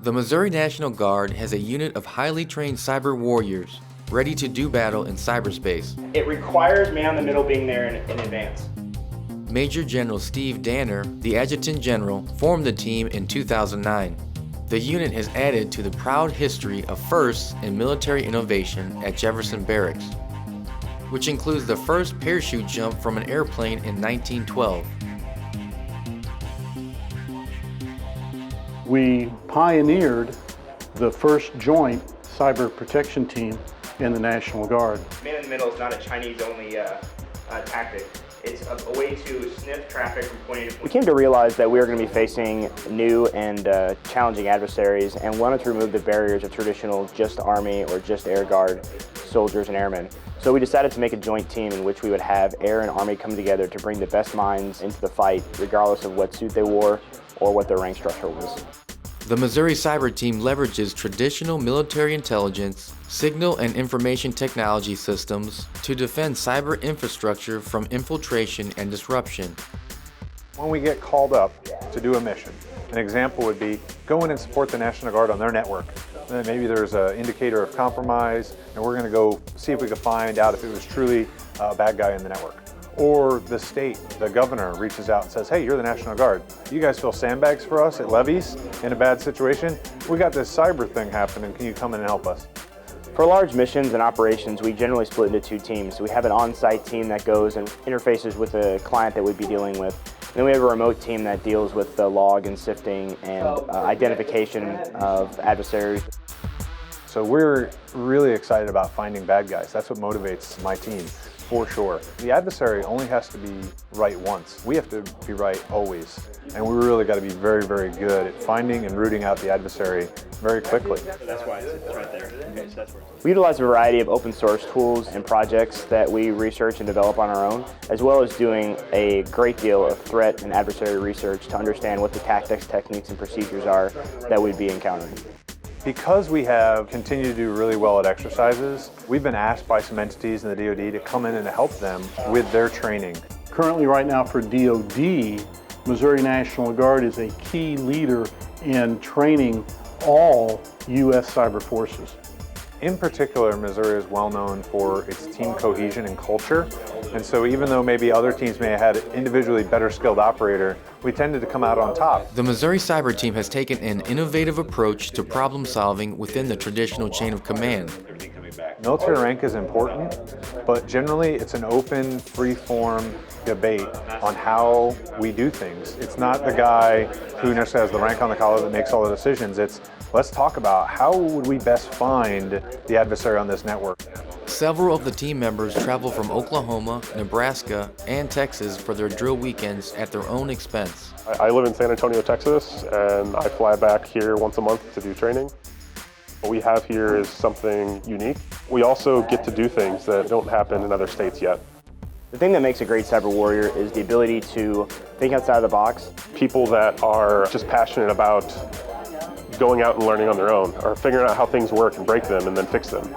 The Missouri National Guard has a unit of highly trained cyber warriors ready to do battle in cyberspace. It requires man in the middle being there in advance. Major General Steve Danner, the Adjutant General, formed the team in 2009. The unit has added to the proud history of firsts in military innovation at Jefferson Barracks, which includes the first parachute jump from an airplane in 1912. We pioneered the first joint cyber protection team in the National Guard. Man in the middle is not a Chinese-only tactic. It's a way to sniff traffic from point A to point B. We came to realize that we were going to be facing new and challenging adversaries and wanted to remove the barriers of traditional just Army or just Air Guard soldiers and airmen. So we decided to make a joint team in which we would have Air and Army come together to bring the best minds into the fight, regardless of what suit they wore or what their rank structure was. The Missouri Cyber Team leverages traditional military intelligence, signal and information technology systems to defend cyber infrastructure from infiltration and disruption. When we get called up to do a mission, an example would be go in and support the National Guard on their network. And then maybe there's an indicator of compromise, and we're going to go see if we can find out if it was truly a bad guy in the network. Or the state, the governor reaches out and says, hey, you're the National Guard. You guys fill sandbags for us at levees in a bad situation? We got this cyber thing happening. Can you come in and help us? For large missions and operations, we generally split into two teams. We have an on-site team that goes and interfaces with a client that we'd be dealing with. And then we have a remote team that deals with the log and sifting and identification of adversaries. So we're really excited about finding bad guys. That's what motivates my team, for sure. The adversary only has to be right once. We have to be right always. And we really got to be very, very good at finding and rooting out the adversary very quickly. That's why it's right there. Okay, so that's where We utilize a variety of open source tools and projects that we research and develop on our own, as well as doing a great deal of threat and adversary research to understand what the tactics, techniques, and procedures are that we'd be encountering. Because we have continued to do really well at exercises, we've been asked by some entities in the DoD to come in and help them with their training. Currently right now for DoD, Missouri National Guard is a key leader in training all U.S. cyber forces. In particular, Missouri is well known for its team cohesion and culture. And so even though maybe other teams may have had individually better skilled operator, we tended to come out on top. The Missouri Cyber Team has taken an innovative approach to problem solving within the traditional chain of command. Military rank is important, but generally it's an open, free-form debate on how we do things. It's not the guy who necessarily has the rank on the collar that makes all the decisions. It's let's talk about how would we best find the adversary on this network. Several of the team members travel from Oklahoma, Nebraska, and Texas for their drill weekends at their own expense. I live in San Antonio, Texas, and I fly back here once a month to do training. What we have here is something unique. We also get to do things that don't happen in other states yet. The thing that makes a great cyber warrior is the ability to think outside of the box. People that are just passionate about going out and learning on their own, or figuring out how things work and break them and then fix them.